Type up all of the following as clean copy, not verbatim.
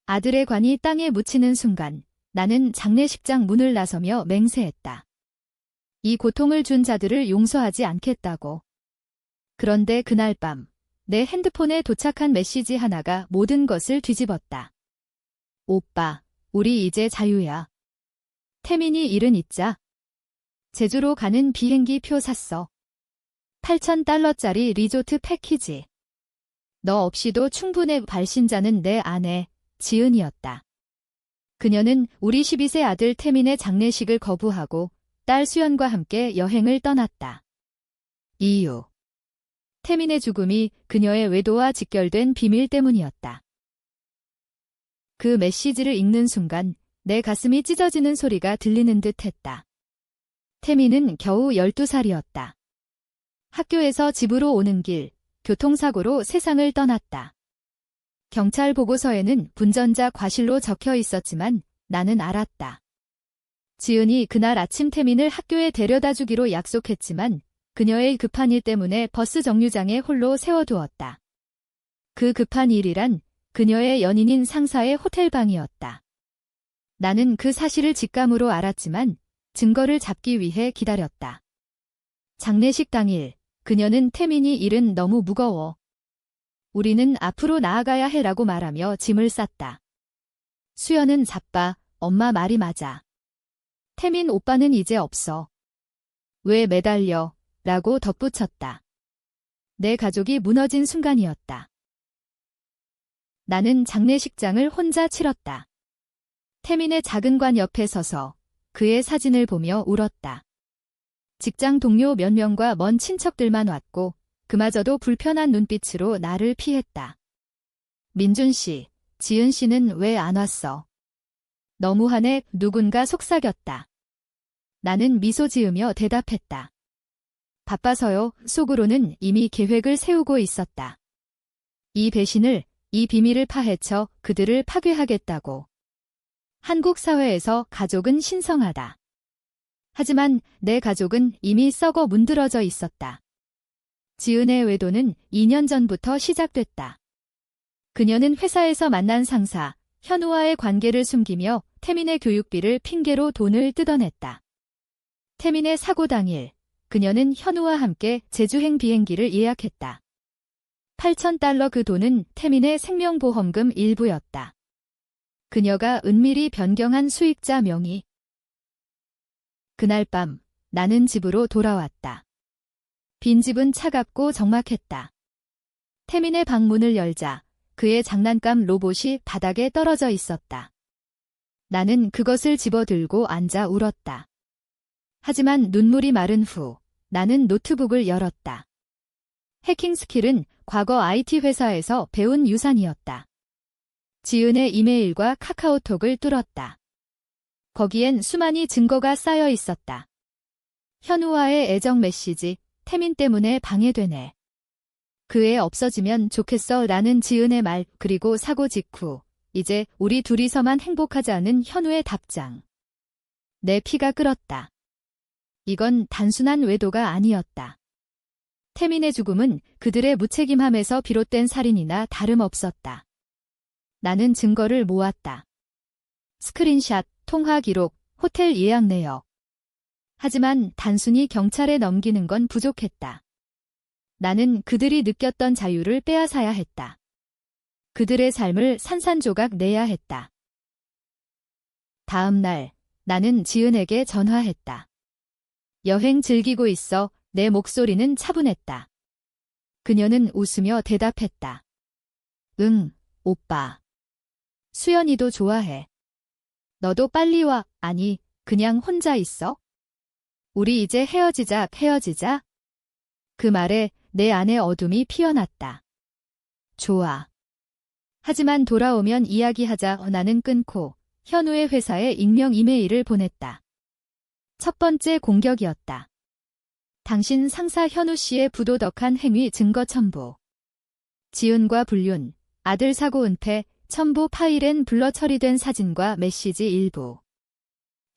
아들의 관이 땅에 묻히는 순간 나는 장례식장 문을 나서며 맹세했다. 이 고통을 준 자들을 용서하지 않겠다고. 그런데 그날 밤 내 핸드폰에 도착한 메시지 하나가 모든 것을 뒤집었다. 오빠, 우리 이제 자유야. 태민이 일은 있자. 제주로 가는 비행기 표 샀어. $8,000짜리 리조트 패키지. 너 없이도 충분해. 발신자는 내 아내, 지은이었다. 그녀는 우리 12세 아들 태민의 장례식을 거부하고 딸 수연과 함께 여행을 떠났다. 이유. 태민의 죽음이 그녀의 외도와 직결된 비밀 때문이었다. 그 메시지를 읽는 순간 내 가슴이 찢어지는 소리가 들리는 듯 했다. 태민은 겨우 12살이었다. 학교에서 집으로 오는 길, 교통사고로 세상을 떠났다. 경찰 보고서에는 분전자 과실로 적혀 있었지만 나는 알았다. 지은이 그날 아침 태민을 학교에 데려다 주기로 약속했지만 그녀의 급한 일 때문에 버스 정류장에 홀로 세워두었다. 그 급한 일이란 그녀의 연인인 상사의 호텔방이었다. 나는 그 사실을 직감으로 알았지만 증거를 잡기 위해 기다렸다. 장례식 당일, 그녀는 태민이 일은 너무 무거워. 우리는 앞으로 나아가야 해라고 말하며 짐을 쌌다. 수연은 자빠, 엄마 말이 맞아. 태민 오빠는 이제 없어. 왜 매달려? 라고 덧붙였다. 내 가족이 무너진 순간이었다. 나는 장례식장을 혼자 치렀다. 태민의 작은 관 옆에 서서 그의 사진을 보며 울었다. 직장 동료 몇 명과 먼 친척들만 왔고 그마저도 불편한 눈빛으로 나를 피했다. 민준 씨, 지은 씨는 왜 안 왔어? 너무하네. 누군가 속삭였다. 나는 미소 지으며 대답했다. 바빠서요. 속으로는 이미 계획을 세우고 있었다. 이 배신을, 이 비밀을 파헤쳐 그들을 파괴하겠다고. 한국 사회에서 가족은 신성하다. 하지만 내 가족은 이미 썩어 문드러져 있었다. 지은의 외도는 2년 전부터 시작됐다. 그녀는 회사에서 만난 상사, 현우와의 관계를 숨기며 태민의 교육비를 핑계로 돈을 뜯어냈다. 태민의 사고 당일, 그녀는 현우와 함께 제주행 비행기를 예약했다. $8,000 그 돈은 태민의 생명보험금 일부였다. 그녀가 은밀히 변경한 수익자 명의. 그날 밤 나는 집으로 돌아왔다. 빈집은 차갑고 적막했다. 태민의 방문을 열자 그의 장난감 로봇이 바닥에 떨어져 있었다. 나는 그것을 집어들고 앉아 울었다. 하지만 눈물이 마른 후 나는 노트북을 열었다. 해킹 스킬은 과거 IT 회사에서 배운 유산이었다. 지은의 이메일과 카카오톡을 뚫었다. 거기엔 수많은 증거가 쌓여 있었다. 현우와의 애정 메시지, 태민 때문에 방해되네. 그 애 없어지면 좋겠어 라는 지은의 말, 그리고 사고 직후 이제 우리 둘이서만 행복하자는 현우의 답장. 내 피가 끓었다. 이건 단순한 외도가 아니었다. 태민의 죽음은 그들의 무책임함에서 비롯된 살인이나 다름없었다. 나는 증거를 모았다. 스크린샷, 통화 기록, 호텔 예약 내역. 하지만 단순히 경찰에 넘기는 건 부족했다. 나는 그들이 느꼈던 자유를 빼앗아야 했다. 그들의 삶을 산산조각 내야 했다. 다음 날, 나는 지은에게 전화했다. 여행 즐기고 있어. 내 목소리는 차분했다. 그녀는 웃으며 대답했다. 응, 오빠. 수연이도 좋아해. 너도 빨리 와. 아니, 그냥 혼자 있어? 우리 이제 헤어지자. 그 말에 내 안의 어둠이 피어났다. 좋아. 하지만 돌아오면 이야기하자. 나는 끊고 현우의 회사에 익명 이메일을 보냈다. 첫 번째 공격이었다. 당신 상사 현우 씨의 부도덕한 행위 증거 첨부. 지은과 불륜, 아들 사고 은폐, 첨부 파일엔 블러 처리된 사진과 메시지 일부.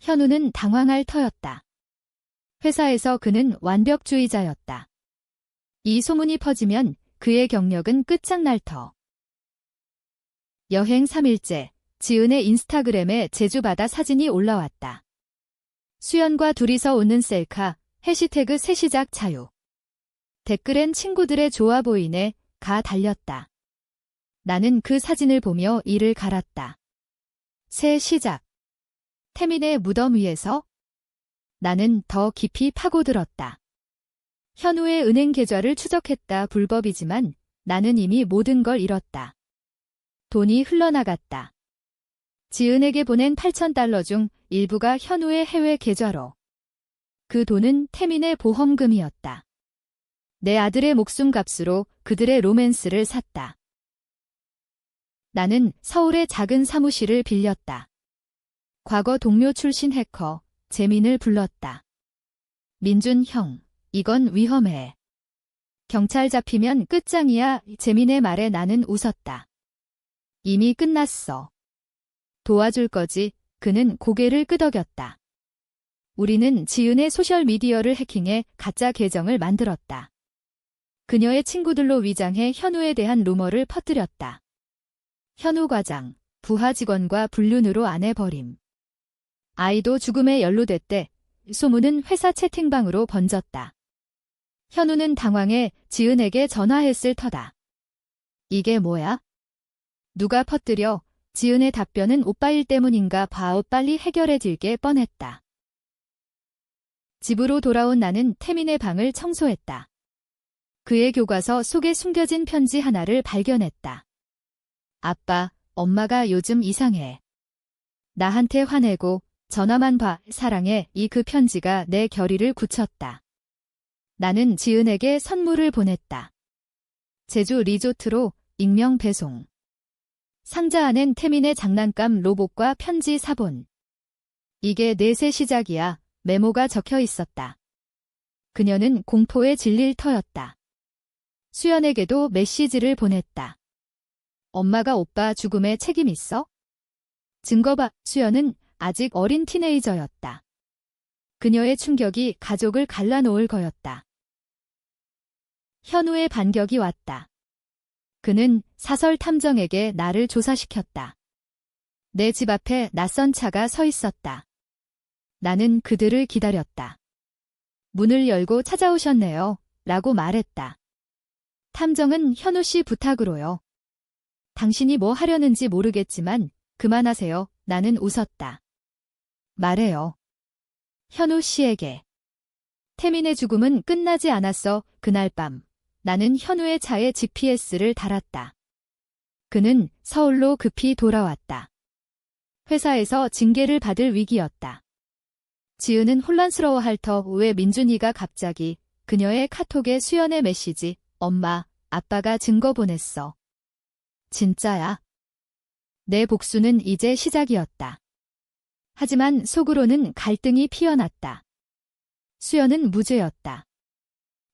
현우는 당황할 터였다. 회사에서 그는 완벽주의자였다. 이 소문이 퍼지면 그의 경력은 끝장날 터. 여행 3일째, 지은의 인스타그램에 제주바다 사진이 올라왔다. 수연과 둘이서 웃는 셀카, 해시태그 새시작 자유. 댓글엔 친구들의 좋아 보이네, 가 달렸다. 나는 그 사진을 보며 이를 갈았다. 새 시작. 태민의 무덤 위에서 나는 더 깊이 파고들었다. 현우의 은행 계좌를 추적했다. 불법이지만 나는 이미 모든 걸 잃었다. 돈이 흘러나갔다. 지은에게 보낸 8,000달러 중 일부가 현우의 해외 계좌로. 그 돈은 태민의 보험금이었다. 내 아들의 목숨값으로 그들의 로맨스를 샀다. 나는 서울의 작은 사무실을 빌렸다. 과거 동료 출신 해커 재민을 불렀다. 민준 형, 이건 위험해. 경찰 잡히면 끝장이야. 재민의 말에 나는 웃었다. 이미 끝났어. 도와줄 거지. 그는 고개를 끄덕였다. 우리는 지은의 소셜미디어를 해킹해 가짜 계정을 만들었다. 그녀의 친구들로 위장해 현우에 대한 루머를 퍼뜨렸다. 현우 과장, 부하 직원과 불륜으로 아내 버림. 아이도 죽음에 연루됐대. 소문은 회사 채팅방으로 번졌다. 현우는 당황해 지은에게 전화했을 터다. 이게 뭐야? 누가 퍼뜨려? 지은의 답변은 오빠 일 때문인가 봐. 빨리 해결해 질게 뻔했다. 집으로 돌아온 나는 태민의 방을 청소했다. 그의 교과서 속에 숨겨진 편지 하나를 발견했다. 아빠, 엄마가 요즘 이상해. 나한테 화내고 전화만 봐. 사랑해. 그 편지가 내 결의를 굳혔다. 나는 지은에게 선물을 보냈다. 제주 리조트로 익명 배송. 상자 안엔 태민의 장난감 로봇과 편지 사본. 이게 내 새 시작이야. 메모가 적혀 있었다. 그녀는 공포에 질릴 터였다. 수연에게도 메시지를 보냈다. 엄마가 오빠 죽음에 책임 있어? 증거 봐. 수연은 아직 어린 티네이저였다. 그녀의 충격이 가족을 갈라놓을 거였다. 현우의 반격이 왔다. 그는 사설 탐정에게 나를 조사시켰다. 내 집 앞에 낯선 차가 서 있었다. 나는 그들을 기다렸다. 문을 열고 찾아오셨네요. 라고 말했다. 탐정은 현우 씨 부탁으로요. 당신이 뭐 하려는지 모르겠지만 그만하세요. 나는 웃었다. 말해요. 현우 씨에게. 태민의 죽음은 끝나지 않았어. 그날 밤 나는 현우의 차에 GPS를 달았다. 그는 서울로 급히 돌아왔다. 회사에서 징계를 받을 위기였다. 지은은 혼란스러워할 터 왜 민준이가 갑자기 그녀의 카톡에 수연의 메시지 엄마, 아빠가 증거 보냈어. 진짜야? 내 복수는 이제 시작이었다. 하지만 속으로는 갈등이 피어났다. 수연은 무죄였다.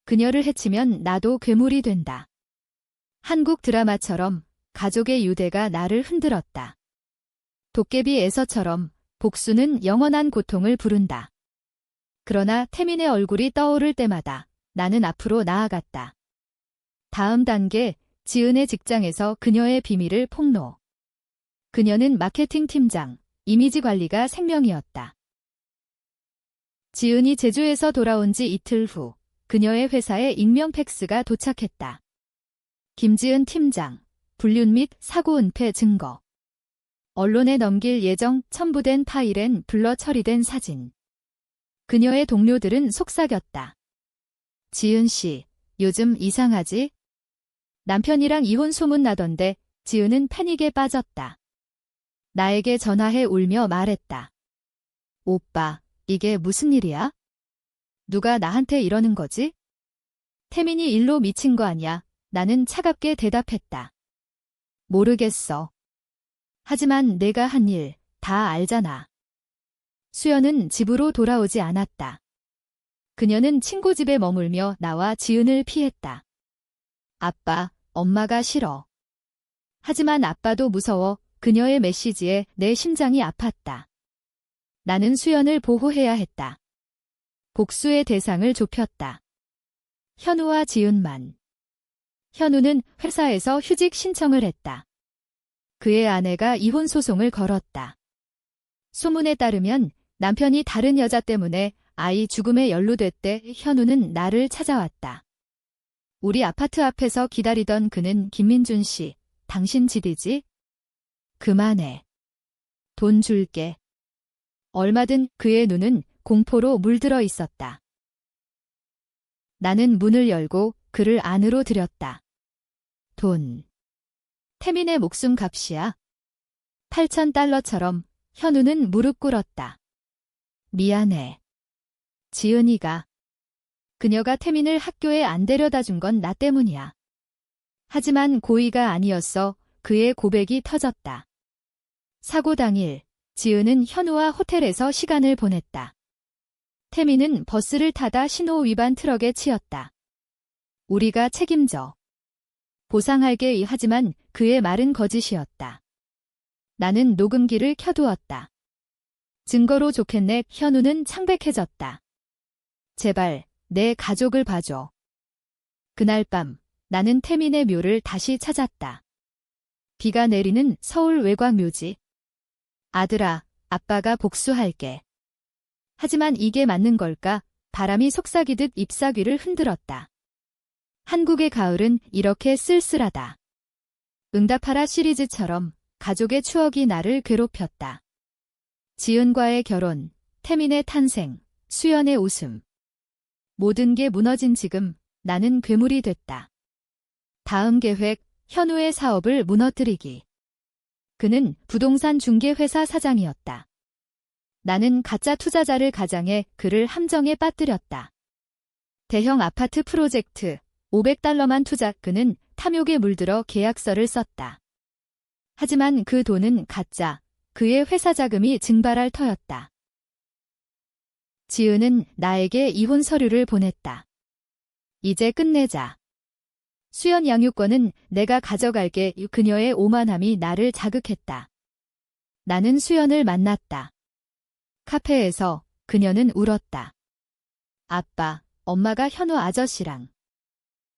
그녀를 해치면 나도 괴물이 된다. 한국 드라마처럼 가족의 유대가 나를 흔들었다. 도깨비 에서처럼 복수는 영원한 고통을 부른다. 그러나 태민의 얼굴이 떠오를 때마다 나는 앞으로 나아갔다. 다음 단계, 지은의 직장에서 그녀의 비밀을 폭로. 그녀는 마케팅 팀장, 이미지 관리가 생명이었다. 지은이 제주에서 돌아온 지 이틀 후 그녀의 회사에 익명 팩스가 도착했다. 김지은 팀장, 불륜 및 사고 은폐 증거. 언론에 넘길 예정 첨부된 파일엔 블러 처리된 사진. 그녀의 동료들은 속삭였다. 지은 씨, 요즘 이상하지? 남편이랑 이혼 소문 나던데. 지은은 패닉에 빠졌다. 나에게 전화해 울며 말했다. 오빠, 이게 무슨 일이야? 누가 나한테 이러는 거지? 태민이 일로 미친 거 아니야? 나는 차갑게 대답했다. 모르겠어. 하지만 내가 한 일 다 알잖아. 수연은 집으로 돌아오지 않았다. 그녀는 친구 집에 머물며 나와 지은을 피했다. 아빠, 엄마가 싫어. 하지만 아빠도 무서워. 그녀의 메시지에 내 심장이 아팠다. 나는 수연을 보호해야 했다. 복수의 대상을 좁혔다. 현우와 지은만. 현우는 회사에서 휴직 신청을 했다. 그의 아내가 이혼 소송을 걸었다. 소문에 따르면 남편이 다른 여자 때문에 아이 죽음에 연루됐대. 현우는 나를 찾아왔다. 우리 아파트 앞에서 기다리던 그는 김민준 씨, 당신 집이지? 그만해. 돈 줄게. 얼마든. 그의 눈은 공포로 물들어 있었다. 나는 문을 열고 그를 안으로 들였다. 돈. 태민의 목숨 값이야. 8,000달러처럼. 현우는 무릎 꿇었다. 미안해. 지은이가. 그녀가 태민을 학교에 안 데려다 준 건 나 때문이야. 하지만 고의가 아니었어. 그의 고백이 터졌다. 사고 당일, 지은은 현우와 호텔에서 시간을 보냈다. 태민은 버스를 타다 신호 위반 트럭에 치였다. 우리가 책임져. 보상할게. 하지만 그의 말은 거짓이었다. 나는 녹음기를 켜두었다. 증거로 좋겠네. 현우는 창백해졌다. 제발 내 가족을 봐줘. 그날 밤 나는 태민의 묘를 다시 찾았다. 비가 내리는 서울 외곽묘지. 아들아, 아빠가 복수할게. 하지만 이게 맞는 걸까? 바람이 속삭이듯 잎사귀를 흔들었다. 한국의 가을은 이렇게 쓸쓸하다. 응답하라 시리즈처럼 가족의 추억이 나를 괴롭혔다. 지은과의 결혼, 태민의 탄생, 수연의 웃음. 모든 게 무너진 지금 나는 괴물이 됐다. 다음 계획, 현우의 사업을 무너뜨리기. 그는 부동산 중개회사 사장이었다. 나는 가짜 투자자를 가장해 그를 함정에 빠뜨렸다. 대형 아파트 프로젝트, 500달러만 투자. 그는 탐욕에 물들어 계약서를 썼다. 하지만 그 돈은 가짜, 그의 회사 자금이 증발할 터였다. 지은은 나에게 이혼 서류를 보냈다. 이제 끝내자. 수연 양육권은 내가 가져갈게. 그녀의 오만함이 나를 자극했다. 나는 수연을 만났다. 카페에서 그녀는 울었다. 아빠, 엄마가 현우 아저씨랑.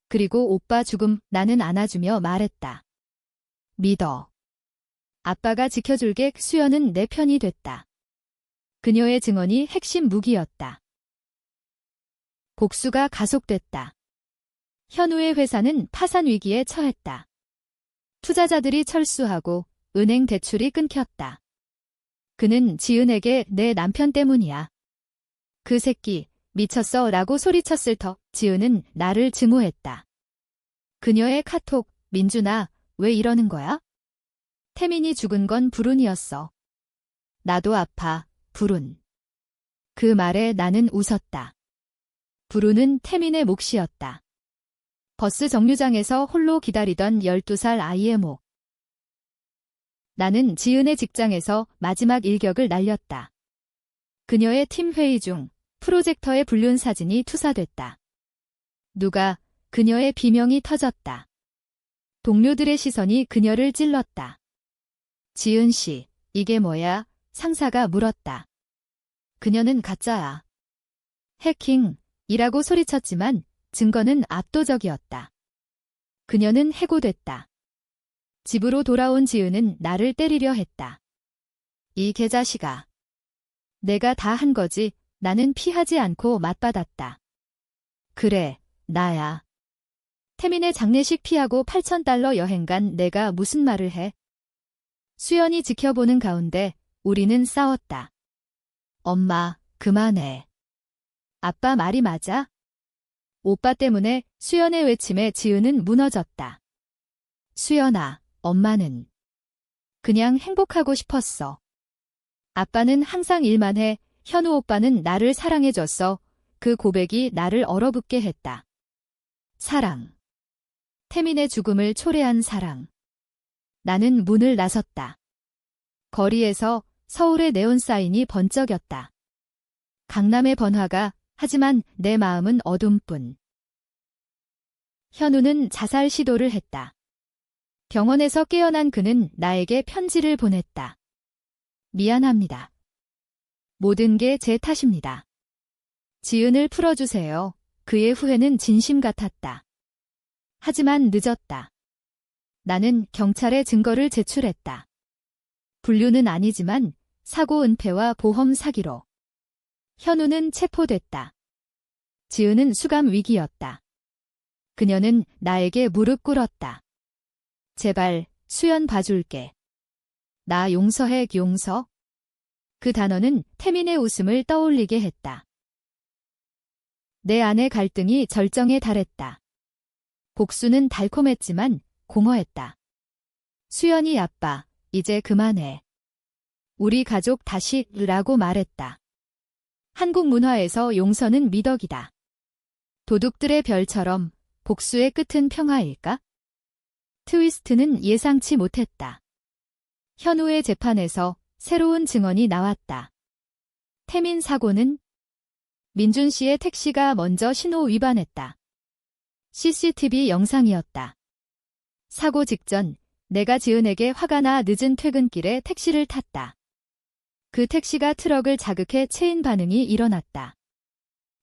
그리고 오빠 죽음. 나는 안아주며 말했다. 믿어. 아빠가 지켜줄게. 수연은 내 편이 됐다. 그녀의 증언이 핵심 무기였다. 복수가 가속됐다. 현우의 회사는 파산 위기에 처했다. 투자자들이 철수하고 은행 대출이 끊겼다. 그는 지은에게 내 남편 때문이야. 그 새끼, 미쳤어 라고 소리쳤을 터. 지은은 나를 증오했다. 그녀의 카톡, 민준아, 왜 이러는 거야? 태민이 죽은 건 불운이었어. 나도 아파, 불운. 그 말에 나는 웃었다. 불운은 태민의 몫이었다. 버스 정류장에서 홀로 기다리던 12살 아이의 목. 나는 지은의 직장에서 마지막 일격을 날렸다. 그녀의 팀 회의 중 프로젝터에 불륜 사진이 투사됐다. 누가, 그녀의 비명이 터졌다. 동료들의 시선이 그녀를 찔렀다. 지은 씨, 이게 뭐야? 상사가 물었다. 그녀는 가짜야. 해킹이라고 소리쳤지만 증거는 압도적이었다. 그녀는 해고됐다. 집으로 돌아온 지은은 나를 때리려 했다. 이 개자식아. 내가 다 한 거지. 나는 피하지 않고 맞받았다. 그래, 나야. 태민의 장례식 피하고 8,000달러 여행 간 내가 무슨 말을 해? 수연이 지켜보는 가운데 우리는 싸웠다. 엄마, 그만해. 아빠 말이 맞아? 오빠 때문에 수연의 외침에 지은은 무너졌다. 수연아, 엄마는 그냥 행복하고 싶었어. 아빠는 항상 일만 해. 현우 오빠는 나를 사랑해줬어. 그 고백이 나를 얼어붙게 했다. 사랑. 태민의 죽음을 초래한 사랑. 나는 문을 나섰다. 거리에서 서울의 네온사인이 번쩍였다. 강남의 번화가, 하지만 내 마음은 어둠뿐. 현우는 자살 시도를 했다. 병원에서 깨어난 그는 나에게 편지를 보냈다. 미안합니다. 모든 게 제 탓입니다. 지은을 풀어주세요. 그의 후회는 진심 같았다. 하지만 늦었다. 나는 경찰에 증거를 제출했다. 분류는 아니지만 사고 은폐와 보험 사기로. 현우는 체포됐다. 지은은 수감 위기였다. 그녀는 나에게 무릎 꿇었다. 제발, 수연 봐줄게. 나 용서해, 용서. 그 단어는 태민의 웃음을 떠올리게 했다. 내 안의 갈등이 절정에 달했다. 복수는 달콤했지만 공허했다. 수연이 아빠, 이제 그만해. 우리 가족 다시 라고 말했다. 한국 문화에서 용서는 미덕이다. 도둑들의 별처럼 복수의 끝은 평화일까? 트위스트는 예상치 못했다. 현우의 재판에서 새로운 증언이 나왔다. 태민 사고는 민준 씨의 택시가 먼저 신호 위반했다. CCTV 영상이었다. 사고 직전 내가 지은에게 화가 나 늦은 퇴근길에 택시를 탔다. 그 택시가 트럭을 자극해 체인 반응이 일어났다.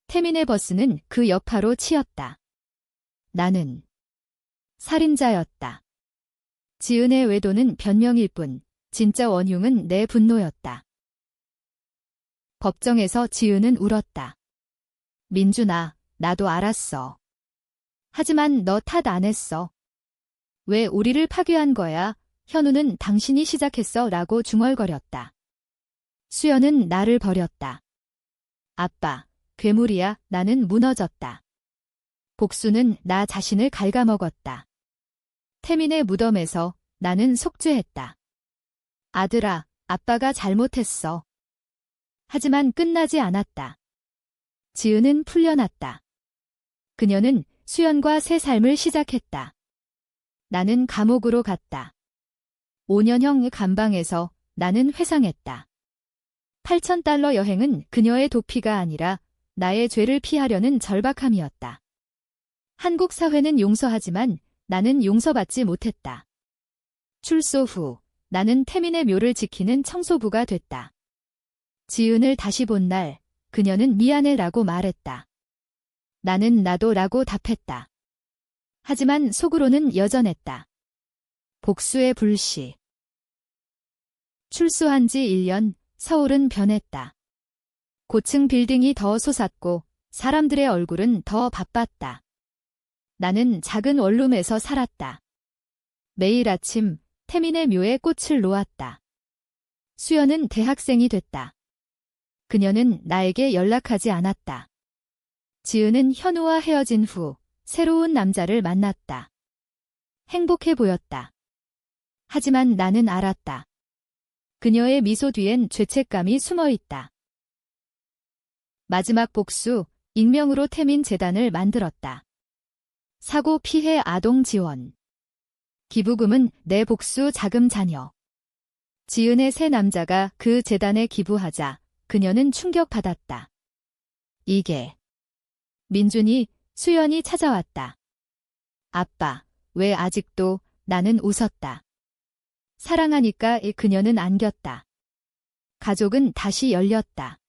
태민의 버스는 그 여파로 치였다. 나는 살인자였다. 지은의 외도는 변명일 뿐 진짜 원흉은 내 분노였다. 법정에서 지은은 울었다. 민준아, 나도 알았어. 하지만 너 탓 안 했어. 왜 우리를 파괴한 거야? 현우는 당신이 시작했어 라고 중얼거렸다. 수연은 나를 버렸다. 아빠, 괴물이야. 나는 무너졌다. 복수는 나 자신을 갉아먹었다. 태민의 무덤에서 나는 속죄했다. 아들아, 아빠가 잘못했어. 하지만 끝나지 않았다. 지은은 풀려났다. 그녀는 수연과 새 삶을 시작했다. 나는 감옥으로 갔다. 5년형 감방에서 나는 회상했다. $8,000 여행은 그녀의 도피가 아니라 나의 죄를 피하려는 절박함이었다. 한국 사회는 용서하지만 나는 용서받지 못했다. 출소 후 나는 태민의 묘를 지키는 청소부가 됐다. 지은을 다시 본 날 그녀는 미안해라고 말했다. 나는 나도라고 답했다. 하지만 속으로는 여전했다. 복수의 불씨. 출소한 지 1년, 서울은 변했다. 고층 빌딩이 더 솟았고 사람들의 얼굴은 더 바빴다. 나는 작은 원룸에서 살았다. 매일 아침 태민의 묘에 꽃을 놓았다. 수연은 대학생이 됐다. 그녀는 나에게 연락하지 않았다. 지은은 현우와 헤어진 후 새로운 남자를 만났다. 행복해 보였다. 하지만 나는 알았다. 그녀의 미소 뒤엔 죄책감이 숨어 있다. 마지막 복수, 익명으로 태민 재단을 만들었다. 사고 피해 아동 지원. 기부금은 내 복수 자금 잔여. 지은의 새 남자가 그 재단에 기부하자 그녀는 충격받았다. 이게 민준이, 수연이 찾아왔다. 아빠, 왜 아직도? 나는 웃었다. 사랑하니까 그녀는 안겼다. 가족은 다시 열렸다.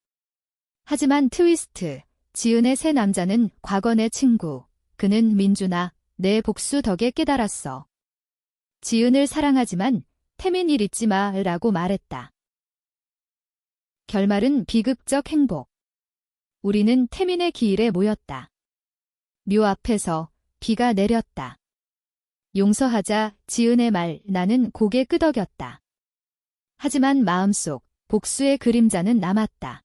하지만 트위스트, 지은의 새 남자는 과거 내 친구. 그는 민준아, 내 복수 덕에 깨달았어. 지은을 사랑하지만 태민 일 잊지 마 라고 말했다. 결말은 비극적 행복. 우리는 태민의 기일에 모였다. 묘 앞에서 비가 내렸다. 용서하자 지은의 말 나는 고개 끄덕였다. 하지만 마음속 복수의 그림자는 남았다.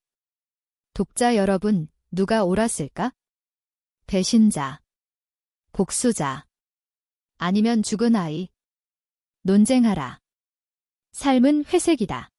독자 여러분, 누가 옳았을까? 배신자, 복수자, 아니면 죽은 아이. 논쟁하라. 삶은 회색이다.